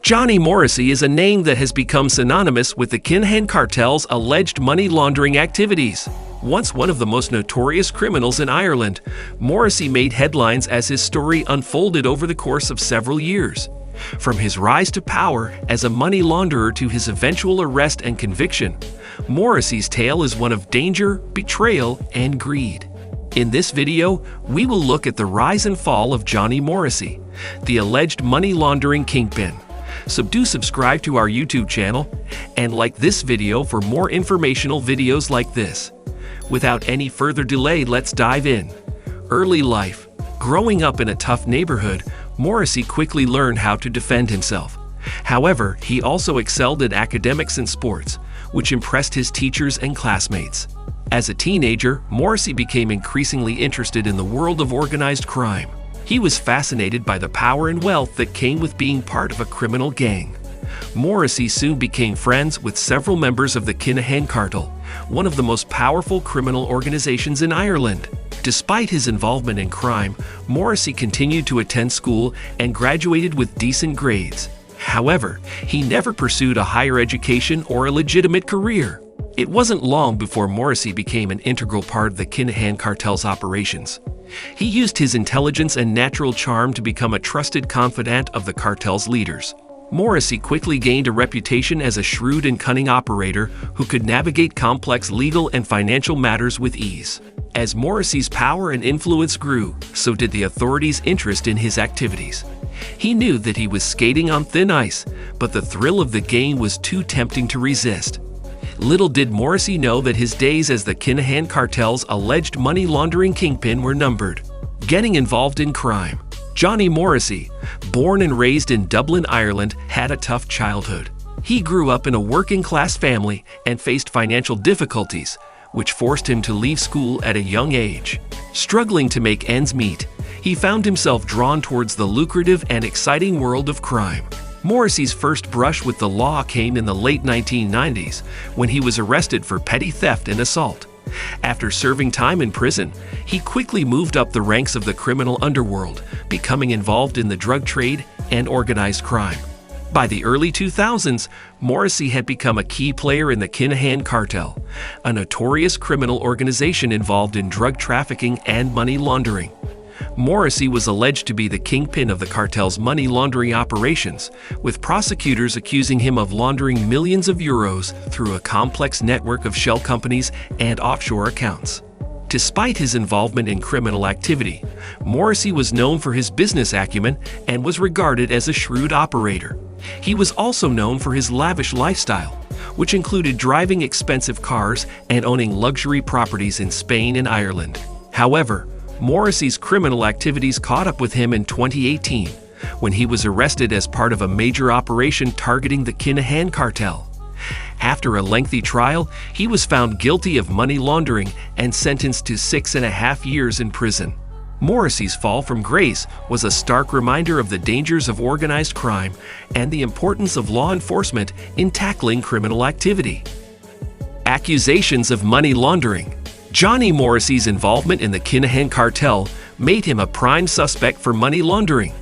Johnny Morrissey is a name that has become synonymous with the Kinahan Cartel's alleged money laundering activities. Once one of the most notorious criminals in Ireland, Morrissey made headlines as his story unfolded over the course of several years. From his rise to power as a money launderer to his eventual arrest and conviction, Morrissey's tale is one of danger, betrayal, and greed. In this video, we will look at the rise and fall of Johnny Morrissey, the alleged money laundering kingpin. So do subscribe to our YouTube channel and like this video for more informational videos like this. Without any further delay, let's dive in. Early life. Growing up in a tough neighborhood, Morrissey quickly learned how to defend himself. However, he also excelled in academics and sports, which impressed his teachers and classmates. As a teenager, Morrissey became increasingly interested in the world of organized crime. He was fascinated by the power and wealth that came with being part of a criminal gang. Morrissey soon became friends with several members of the Kinahan Cartel, one of the most powerful criminal organizations in Ireland. Despite his involvement in crime, Morrissey continued to attend school and graduated with decent grades. However, he never pursued a higher education or a legitimate career. It wasn't long before Morrissey became an integral part of the Kinahan Cartel's operations. He used his intelligence and natural charm to become a trusted confidant of the cartel's leaders. Morrissey quickly gained a reputation as a shrewd and cunning operator who could navigate complex legal and financial matters with ease. As Morrissey's power and influence grew, so did the authorities' interest in his activities. He knew that he was skating on thin ice, but the thrill of the game was too tempting to resist. Little did Morrissey know that his days as the Kinahan Cartel's alleged money laundering kingpin were numbered. Getting involved in crime. Johnny Morrissey, born and raised in Dublin, Ireland, had a tough childhood. He grew up in a working-class family and faced financial difficulties, which forced him to leave school at a young age. Struggling to make ends meet, he found himself drawn towards the lucrative and exciting world of crime. Morrissey's first brush with the law came in the late 1990s when he was arrested for petty theft and assault. After serving time in prison, he quickly moved up the ranks of the criminal underworld, becoming involved in the drug trade and organized crime. By the early 2000s, Morrissey had become a key player in the Kinahan Cartel, a notorious criminal organization involved in drug trafficking and money laundering. Morrissey was alleged to be the kingpin of the cartel's money laundering operations, with prosecutors accusing him of laundering millions of euros through a complex network of shell companies and offshore accounts. Despite his involvement in criminal activity, Morrissey was known for his business acumen and was regarded as a shrewd operator. He was also known for his lavish lifestyle, which included driving expensive cars and owning luxury properties in Spain and Ireland. However, Morrissey's criminal activities caught up with him in 2018, when he was arrested as part of a major operation targeting the Kinahan Cartel. After a lengthy trial, he was found guilty of money laundering and sentenced to 6.5 years in prison. Morrissey's fall from grace was a stark reminder of the dangers of organized crime and the importance of law enforcement in tackling criminal activity. Accusations of money laundering. Johnny Morrissey's involvement in the Kinahan Cartel made him a prime suspect for money laundering.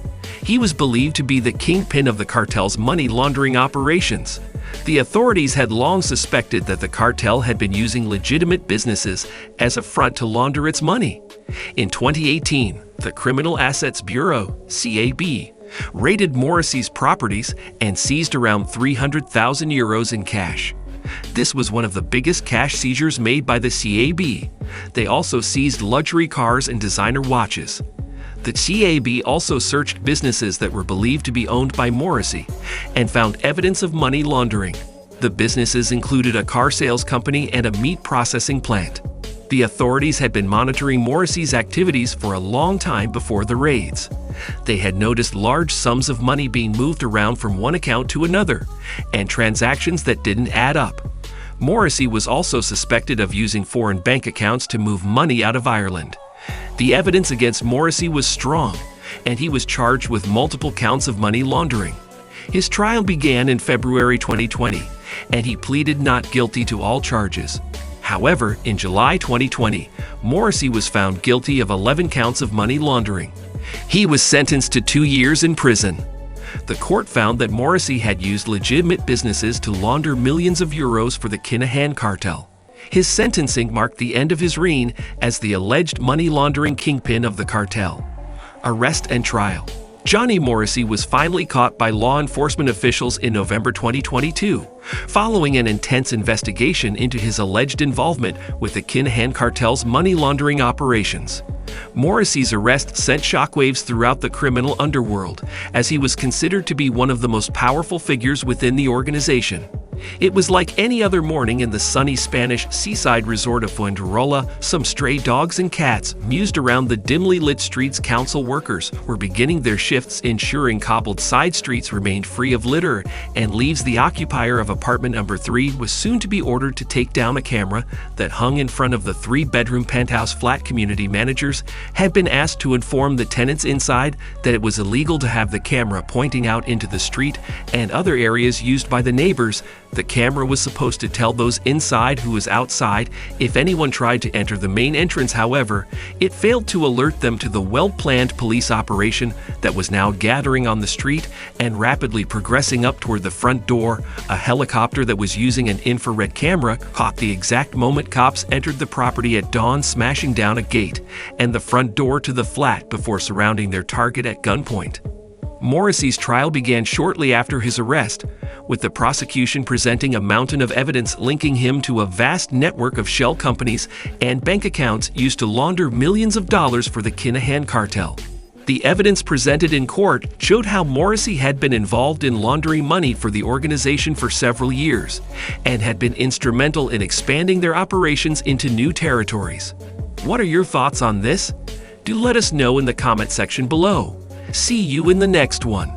He was believed to be the kingpin of the cartel's money laundering operations. The authorities had long suspected that the cartel had been using legitimate businesses as a front to launder its money. In 2018, the Criminal Assets Bureau, CAB, raided Morrissey's properties and seized around 300,000 euros in cash. This was one of the biggest cash seizures made by the CAB. They also seized luxury cars and designer watches. The CAB also searched businesses that were believed to be owned by Morrissey and found evidence of money laundering. The businesses included a car sales company and a meat processing plant. The authorities had been monitoring Morrissey's activities for a long time before the raids. They had noticed large sums of money being moved around from one account to another, and transactions that didn't add up. Morrissey was also suspected of using foreign bank accounts to move money out of Ireland. The evidence against Morrissey was strong, and he was charged with multiple counts of money laundering. His trial began in February 2020, and he pleaded not guilty to all charges. However, in July 2020, Morrissey was found guilty of 11 counts of money laundering. He was sentenced to 2 years in prison. The court found that Morrissey had used legitimate businesses to launder millions of euros for the Kinahan Cartel. His sentencing marked the end of his reign as the alleged money laundering kingpin of the cartel. Arrest and trial. Johnny Morrissey was finally caught by law enforcement officials in November 2022, following an intense investigation into his alleged involvement with the Kinahan Cartel's money laundering operations. Morrissey's arrest sent shockwaves throughout the criminal underworld, as he was considered to be one of the most powerful figures within the organization. It was like any other morning in the sunny Spanish seaside resort of Fuengirola. Some stray dogs and cats mused around the dimly lit streets. Council workers were beginning their shifts, ensuring cobbled side streets remained free of litter and leaves. The occupier of apartment number 3 was soon to be ordered to take down a camera that hung in front of the 3-bedroom penthouse flat. Community managers had been asked to inform the tenants inside that it was illegal to have the camera pointing out into the street and other areas used by the neighbors. The camera was supposed to tell those inside who was outside if anyone tried to enter the main entrance. However, it failed to alert them to the well-planned police operation that was now gathering on the street and rapidly progressing up toward the front door. A helicopter that was using an infrared camera caught the exact moment cops entered the property at dawn, smashing down a gate and the front door to the flat before surrounding their target at gunpoint. Morrissey's trial began shortly after his arrest, with the prosecution presenting a mountain of evidence linking him to a vast network of shell companies and bank accounts used to launder millions of dollars for the Kinahan Cartel. The evidence presented in court showed how Morrissey had been involved in laundering money for the organization for several years and had been instrumental in expanding their operations into new territories. What are your thoughts on this? Do let us know in the comment section below. See you in the next one.